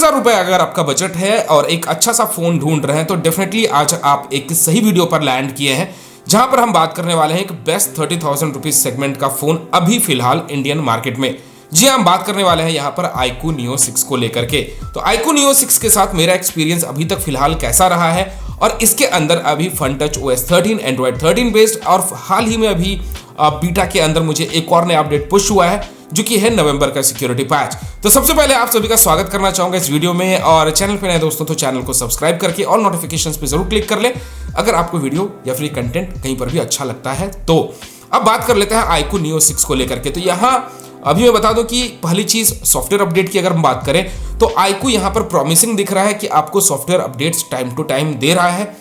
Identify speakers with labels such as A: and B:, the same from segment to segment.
A: 10,000 रुपए अगर आपका बजट है और एक अच्छा सा फोन ढूंढ रहे हैं तो डेफिनेटली आज आप एक सही वीडियो पर लैंड किए हैं, जहां पर हम बात करने वाले हैं एक बेस्ट 30,000 रुपीज सेगमेंट का फोन अभी फिलहाल इंडियन मार्केट में। जी हम बात करने वाले हैं यहाँ पर iQOO Neo 6 को लेकर के। तो iQOO Neo 6 के साथ मेरा एक्सपीरियंस अभी तक फिलहाल कैसा रहा है और इसके अंदर अभी FunTouch OS 13 एंड्रॉइड 13 बेस्ड और हाल ही में अभी बीटा के अंदर मुझे एक और नया अपडेट पुश हुआ है जो कि है नवंबर का सिक्योरिटी पैच। तो सबसे पहले आप सभी का स्वागत करना चाहूंगा इस वीडियो में, और चैनल पे नए दोस्तों तो चैनल को सब्सक्राइब करके और नोटिफिकेशंस पे जरूर क्लिक कर ले अगर आपको वीडियो या फिर कंटेंट कहीं पर भी अच्छा लगता है। तो अब बात कर लेते हैं iQOO Neo 6 को लेकर के। तो यहाँ अभी मैं बता दूं कि पहली चीज सॉफ्टवेयर अपडेट की अगर हम बात करें तो iQOO यहाँ पर प्रॉमिसिंग दिख रहा है कि आपको software updates time to time दे रहा है।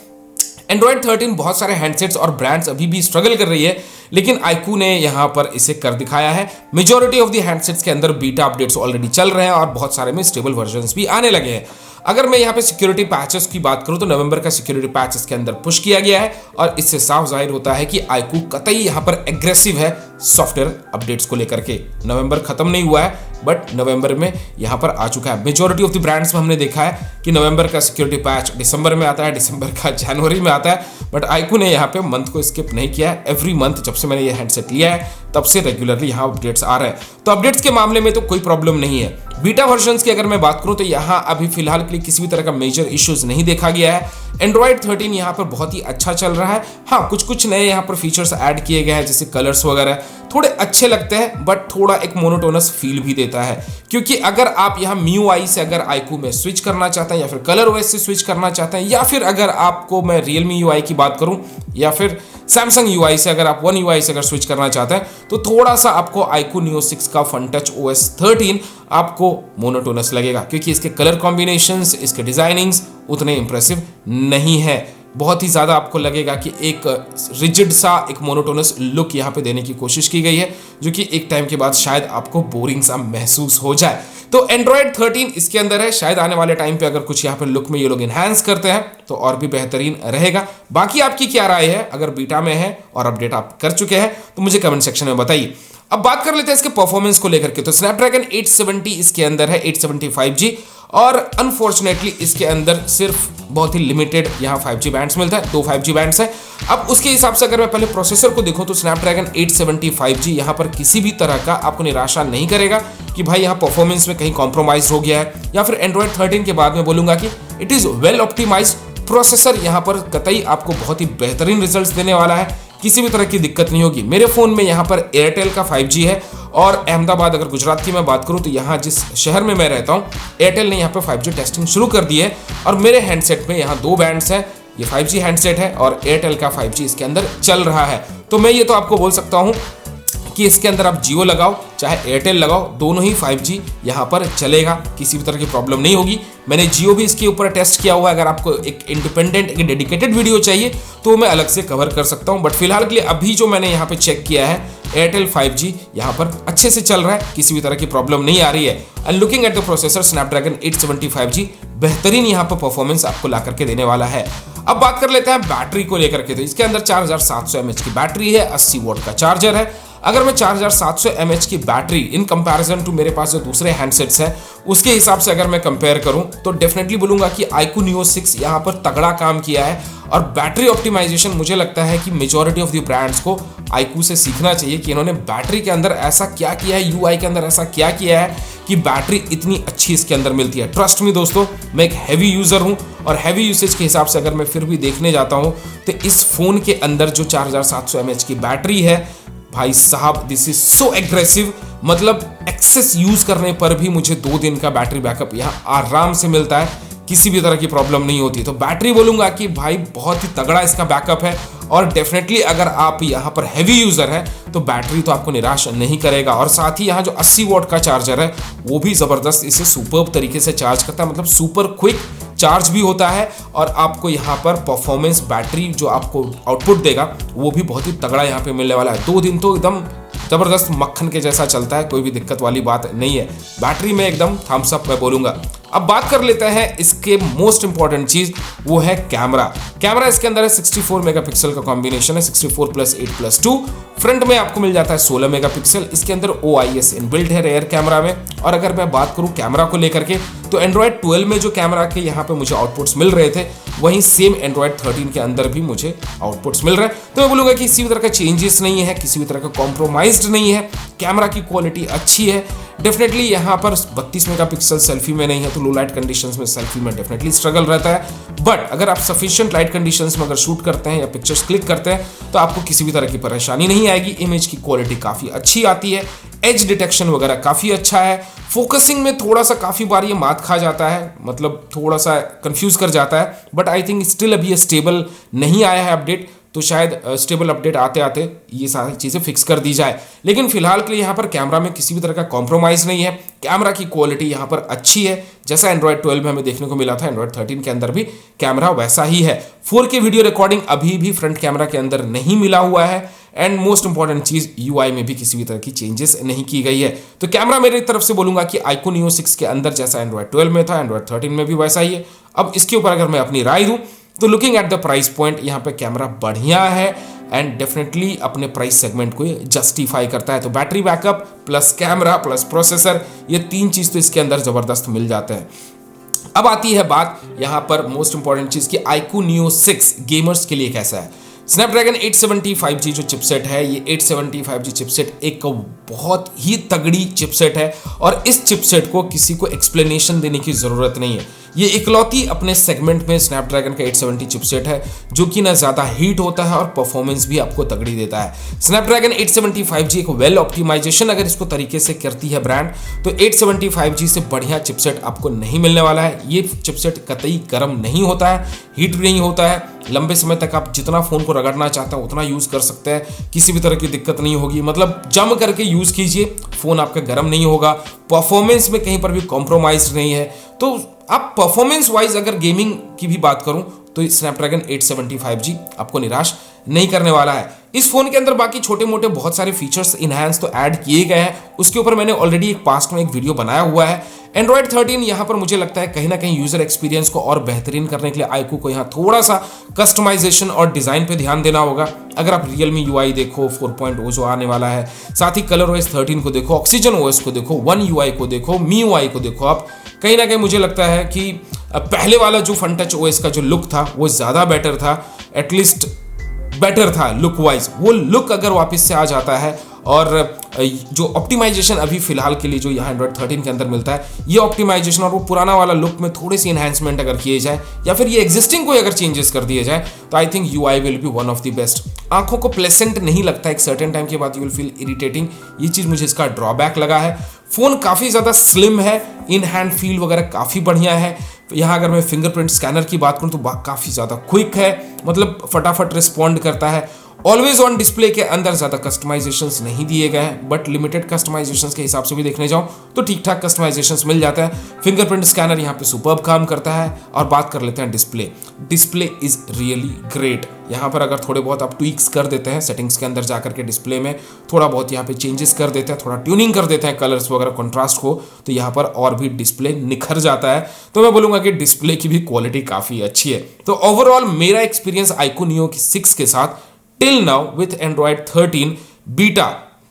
A: एंड्रॉइड 13 बहुत सारे हैंडसेट्स और ब्रांड्स अभी भी स्ट्रगल कर रही है, लेकिन iQOO ने यहाँ पर इसे कर दिखाया है। मेजॉरिटी ऑफ द हैंडसेट्स के अंदर बीटा अपडेट्स ऑलरेडी चल रहे हैं और बहुत सारे में स्टेबल वर्जन्स भी आने लगे हैं। अगर मैं यहाँ पे सिक्योरिटी पैचेस की बात करूं तो नवंबर का सिक्योरिटी पैच इसके अंदर पुश किया गया है और इससे साफ जाहिर होता है कि iQOO कतई यहाँ पर एग्रेसिव है सॉफ्टवेयर अपडेट्स को लेकर के। नवंबर खत्म नहीं हुआ है बट नवंबर में यहाँ पर आ चुका है। मेजॉरिटी ऑफ द ब्रांड्स में हमने देखा है कि नवंबर का सिक्योरिटी पैच दिसंबर में आता है, दिसंबर का जनवरी में आता है, बट iQOO ने यहाँ पे मंथ को स्किप नहीं किया है। एवरी मंथ जब से मैंने ये हैंडसेट लिया है तब से रेगुलरली यहाँ अपडेट्स आ रहे हैं। तो अपडेट्स के मामले में तो कोई प्रॉब्लम नहीं है। बीटा वर्जन्स की अगर मैं बात करूं तो यहाँ अभी फिलहाल के लिए किसी भी तरह का मेजर इश्यूज नहीं देखा गया है। एंड्रॉइड 13 यहाँ पर बहुत ही अच्छा चल रहा है। हाँ, कुछ नए यहाँ पर फीचर्स ऐड किए गए हैं, जैसे कलर्स वगैरह थोड़े अच्छे लगते हैं बट थोड़ा एक मोनोटोनस फील भी देता है। क्योंकि अगर आप यहाँ MIUI से अगर iQOO में स्विच करना चाहते हैं या फिर कलर OS से स्विच करना चाहते हैं, या फिर अगर आपको मैं Realme UI की बात करूं या फिर Samsung UI से अगर आप One UI से अगर स्विच करना चाहते हैं तो थोड़ा सा आपको iQOO Neo 6 का FunTouch OS 13 आपको मोनोटोनस लगेगा, क्योंकि इसके कलर कॉम्बिनेशंस, इसके डिजाइनिंग्स उतने इंप्रेसिव नहीं है। बहुत ही ज़्यादा आपको लगेगा कि एक रिजिड सा एक मोनोटोनस लुक यहाँ पे देने की कोशिश की गई है, जो कि एक टाइम के बाद शायद आपको बोरिंग सा महसूस हो जाए। तो एंड्रॉइड 13 इसके अंदर है, शायद आने वाले टाइम पे अगर कुछ यहाँ पे लुक में ये लोग इनहैंस करते हैं तो और भी बेहतरीन रहेगा। बाकी आपकी क्या राय है? अगर बीटा में है और अपडेट आप कर चुके हैं तो मुझे कमेंट सेक्शन में बताइए। अब बात कर लेते हैं इसके परफॉर्मेंस को लेकर के। तो स्नैपड्रैगन 870 इसके अंदर है, 875G, और अनफॉर्चुनेटली इसके अंदर सिर्फ बहुत ही लिमिटेड यहाँ 5G बैंड्स मिलता है, 2 5G बैंड्स हैं। अब उसके हिसाब से अगर मैं पहले प्रोसेसर को देखूं तो स्नैपड्रैगन 875G यहाँ पर किसी भी तरह का आपको निराशा नहीं करेगा कि भाई यहाँ परफॉर्मेंस में कहीं कॉम्प्रोमाइज हो गया है, या फिर एंड्रॉइड 13 के बाद में बोलूंगा कि it is well optimised processor. यहाँ पर कतई आपको बहुत ही बेहतरीन रिजल्ट्स देने वाला है, किसी भी तरह की दिक्कत नहीं होगी। मेरे फोन में यहाँ पर एयरटेल का 5G है, और अहमदाबाद अगर गुजरात की मैं बात करूँ तो यहाँ जिस शहर में मैं रहता हूँ एयरटेल ने यहाँ पर 5G टेस्टिंग शुरू कर दी है, और मेरे हैंडसेट में यहाँ 2 बैंड्स हैं, ये 5G हैंडसेट है और एयरटेल का 5G इसके अंदर चल रहा है। तो मैं ये तो आपको बोल सकता हूँ कि इसके अंदर आप जियो लगाओ चाहे एयरटेल लगाओ, दोनों ही 5G यहाँ पर चलेगा, किसी भी तरह की प्रॉब्लम नहीं होगी। मैंने जियो भी इसके ऊपर टेस्ट किया हुआ है। अगर आपको एक इंडिपेंडेंट एक डेडिकेटेड वीडियो चाहिए तो मैं अलग से कवर कर सकता हूँ, बट फिलहाल के लिए अभी जो मैंने यहाँ पे चेक किया है एयरटेल 5G यहाँ पर अच्छे से चल रहा है, किसी भी तरह की प्रॉब्लम नहीं आ रही है। And looking at the processor, Snapdragon 875G बेहतरीन यहाँ पर परफॉर्मेंस आपको ला करके देने वाला है। अब बात कर लेते हैं बैटरी को लेकर के। तो इसके अंदर 4700 mAh की बैटरी है, 80 वॉट का चार्जर है। अगर मैं 4700 mAh की बैटरी इन कंपैरिजन टू मेरे पास जो दूसरे हैंडसेट्स हैं उसके हिसाब से अगर मैं कंपेयर करूं तो डेफिनेटली बोलूंगा कि iQOO Neo 6 यहाँ पर तगड़ा काम किया है। और बैटरी ऑप्टिमाइजेशन मुझे लगता है कि मेजॉरिटी ऑफ द ब्रांड्स को iQOO से सीखना चाहिए कि इन्होंने बैटरी के अंदर ऐसा क्या किया है, UI के अंदर ऐसा क्या किया है कि बैटरी इतनी अच्छी इसके अंदर मिलती है। ट्रस्ट मी दोस्तों, मैं एक हैवी यूजर हूं और हैवी यूसेज के हिसाब से अगर मैं फिर भी देखने जाता हूं तो इस फोन के अंदर जो 4700 mAh की बैटरी है, भाई साहब दिस इज सो एग्रेसिव। मतलब एक्सेस यूज करने पर भी मुझे 2 दिन का बैटरी बैकअप यहाँ आराम से मिलता है, किसी भी तरह की प्रॉब्लम नहीं होती। तो बैटरी बोलूंगा कि भाई बहुत ही तगड़ा इसका बैकअप है, और डेफिनेटली अगर आप यहाँ पर हैवी यूजर हैं तो बैटरी तो आपको निराश नहीं करेगा। और साथ ही यहाँ जो 80 वॉट का चार्जर है वो भी जबरदस्त इसे सुपर्ब तरीके से चार्ज करता है, मतलब सुपर क्विक चार्ज भी होता है, और आपको यहाँ पर परफॉर्मेंस बैटरी जो आपको आउटपुट देगा वो भी बहुत ही तगड़ा यहाँ पे मिलने वाला है। 2 दिन तो एकदम जबरदस्त मक्खन के जैसा चलता है, कोई भी दिक्कत वाली बात नहीं है। बैटरी में एकदम थम्स अप मैं बोलूंगा। अब बात कर लेते हैं इसके मोस्ट इंपॉर्टेंट चीज, वो है कैमरा। कैमरा इसके अंदर है 64 मेगापिक्सल का कॉम्बिनेशन है, 64 + 8 + 2। फ्रंट में आपको मिल जाता है 16 मेगापिक्सल। इसके अंदर OIS इनबिल्ट है रेयर कैमरा में। और अगर मैं बात करूं कैमरा को लेकर के, तो एंड्रॉयड 12 में जो कैमरा के यहाँ पे मुझे आउटपुट्स मिल रहे थे, वहीं सेम एंड्रॉयड 13 के अंदर भी मुझे आउटपुट्स मिल रहे हैं। तो मैं बोलूंगा कि किसी भी तरह का चेंजेस नहीं है, किसी भी तरह का कॉम्प्रोमाइज्ड नहीं है। कैमरा की क्वालिटी अच्छी है। डेफिनेटली यहाँ पर 32 मेगापिक्सल सेल्फी में नहीं है, तो लो लाइट कंडीशंस में सेल्फी में डेफिनेटली स्ट्रगल रहता है। बट अगर आप सफिशिएंट लाइट कंडीशंस में अगर शूट करते हैं या पिक्चर्स क्लिक करते हैं, तो आपको किसी भी तरह की परेशानी नहीं आएगी। इमेज की क्वालिटी काफी अच्छी आती है, एज डिटेक्शन वगैरह काफी अच्छा है। फोकसिंग में थोड़ा सा काफी बार ये मात खा जाता है, मतलब थोड़ा सा कंफ्यूज कर जाता है। बट आई थिंक स्टिल अभी ये स्टेबल नहीं आया है अपडेट, तो शायद स्टेबल अपडेट आते आते ये सारी चीज़ें फिक्स कर दी जाए। लेकिन फिलहाल के लिए यहाँ पर कैमरा में किसी भी तरह का कॉम्प्रोमाइज़ नहीं है। कैमरा की क्वालिटी यहाँ पर अच्छी है, जैसा एंड्रॉयड 12 में हमें देखने को मिला था, एंड्रॉयड 13 के अंदर भी कैमरा वैसा ही है। 4K वीडियो रिकॉर्डिंग अभी भी फ्रंट कैमरा के अंदर नहीं मिला हुआ है। एंड मोस्ट इंपॉर्टेंट चीज, UI में भी किसी भी तरह की चेंजेस नहीं की गई है। तो कैमरा मेरी तरफ से बोलूंगा कि iQOO Neo 6 के अंदर जैसा एंड्रॉयड 12 में था, एंड्रॉयड 13 में भी वैसा ही है। अब इसके ऊपर अगर मैं अपनी राय दूं, तो looking at the price point, यहाँ पे कैमरा बढ़िया है एंड डेफिनेटली अपने प्राइस सेगमेंट को जस्टिफाई करता है। तो battery backup plus camera plus processor, ये 3 चीज तो इसके अंदर जबरदस्त मिल जाते हैं। अब आती है बात यहाँ पर मोस्ट इंपॉर्टेंट चीज की, iQOO Neo 6 गेमर्स के लिए कैसा है। स्नैपड्रैगन 870 5G जो चिपसेट है, ये 870 5G चिपसेट एक बहुत ही तगड़ी चिपसेट है और इस चिपसेट को किसी को एक्सप्लेनेशन देने की ज़रूरत नहीं है। ये इकलौती अपने सेगमेंट में स्नैपड्रैगन का 870 चिपसेट है जो कि ना ज़्यादा हीट होता है और परफॉर्मेंस भी आपको तगड़ी देता है। स्नैपड्रैगन 870 5G एक वेल ऑप्टिमाइजेशन अगर इसको तरीके से करती है ब्रांड, तो 870 5G से बढ़िया चिपसेट आपको नहीं मिलने वाला है। ये चिपसेट कतई गर्म नहीं होता है, हीट भी नहीं होता है। लंबे समय तक आप जितना फ़ोन को रगड़ना चाहते हैं उतना यूज़ कर सकते हैं, किसी भी तरह की दिक्कत नहीं होगी। मतलब जम करके यूज़ कीजिए, फ़ोन आपका गर्म नहीं होगा। परफॉर्मेंस में कहीं पर भी कॉम्प्रोमाइज़ नहीं है। तो आप परफॉर्मेंस वाइज अगर गेमिंग की भी बात करूं, तो स्नैपड्रैगन 870 5G आपको निराश नहीं करने वाला है। इस फोन के अंदर बाकी छोटे मोटे बहुत सारे फीचर्स इनहैंस तो ऐड किए गए हैं, उसके ऊपर मैंने ऑलरेडी एक पास्ट में एक वीडियो बनाया हुआ है। एंड्रॉयड 13 यहाँ पर मुझे लगता है कहीं ना कहीं यूजर एक्सपीरियंस को और बेहतरीन करने के लिए iQOO को यहाँ थोड़ा सा कस्टमाइजेशन और डिजाइन पे ध्यान देना होगा। अगर आप Realme UI देखो 4.0 जो आने वाला है, साथ ही ColorOS 13 को देखो, Oxygen OS को देखो, One UI को देखो, MIUI को देखो, आप कहीं ना कहीं मुझे लगता है कि पहले वाला जो FunTouch OS का जो लुक था वो ज़्यादा बेटर था, एटलीस्ट बेटर था लुक वाइज। वो लुक अगर वापस से आ जाता है और जो ऑप्टिमाइजेशन अभी फिलहाल के लिए जो यहाँ एंड्रॉयड 13 के अंदर मिलता है, ये ऑप्टिमाइजेशन और वो पुराना वाला लुक में थोड़ी सी एनहांसमेंट अगर किए जाए या फिर ये एग्जिस्टिंग को अगर चेंजेस कर दिए जाए, तो I think UI will be one of the best. आंखों को प्लेसेंट नहीं लगता, एक सर्टेन टाइम के बाद यू विल फील इरिटेटिंग, ये चीज़ मुझे इसका ड्रॉबैक लगा है। फ़ोन काफ़ी ज़्यादा स्लिम है, इन हैंड फील वगैरह काफ़ी बढ़िया है। यहाँ अगर मैं फिंगरप्रिंट स्कैनर की बात करूँ तो काफ़ी ज़्यादा क्विक है, मतलब फटाफट रिस्पॉन्ड करता है। ऑलवेज ऑन डिस्प्ले के अंदर ज़्यादा कस्टमाइजेशंस नहीं दिए गए हैं, बट लिमिटेड कस्टमाइजेशंस के हिसाब से भी देखने जाऊँ तो ठीक ठाक कस्टमाइजेशंस मिल जाता है। फिंगरप्रिंट स्कैनर यहाँ पे सुपर्ब काम करता है। और बात कर लेते हैं डिस्प्ले इज़ रियली ग्रेट। यहाँ पर अगर थोड़े बहुत आप ट्वीक्स कर देते हैं सेटिंग्स के अंदर जाकर के डिस्प्ले में, थोड़ा बहुत यहाँ पे चेंजेस कर देते हैं, थोड़ा ट्यूनिंग कर देते हैं कलर्स वगैरह कंट्रास्ट को, तो यहाँ पर और भी डिस्प्ले निखर जाता है। तो मैं बोलूँगा कि डिस्प्ले की भी क्वालिटी काफ़ी अच्छी है। तो ओवरऑल मेरा एक्सपीरियंस iQOO Neo 6 के साथ till now with Android 13 beta,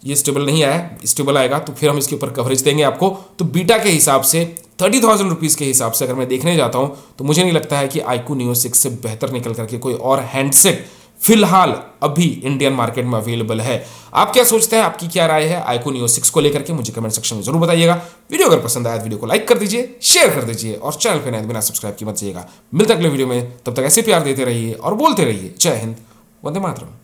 A: ये स्टेबल नहीं आया, स्टेबल आएगा तो फिर हम इसके ऊपर कवरेज देंगे आपको। तो बीटा के हिसाब से 30,000 रुपीज़ के हिसाब से अगर मैं देखने जाता हूं तो मुझे नहीं लगता है कि iQOO Neo 6 से बेहतर निकल करके कोई और हैंडसेट फिलहाल अभी इंडियन मार्केट में अवेलेबल है। आप क्या सोचते हैं, आपकी क्या राय है iQOO Neo 6 को लेकर के, मुझे कमेंट सेक्शन में जरूर बताइएगा। वीडियो अगर पसंद आया तो वीडियो को लाइक कर दीजिए, शेयर कर दीजिए और चैनल पर नए बिना सब्सक्राइब किए मत जाइएगा। मिलते अगले वीडियो में, तब तक ऐसे प्यार देते रहिए और बोलते रहिए। जय हिंद, वंदे मातरम।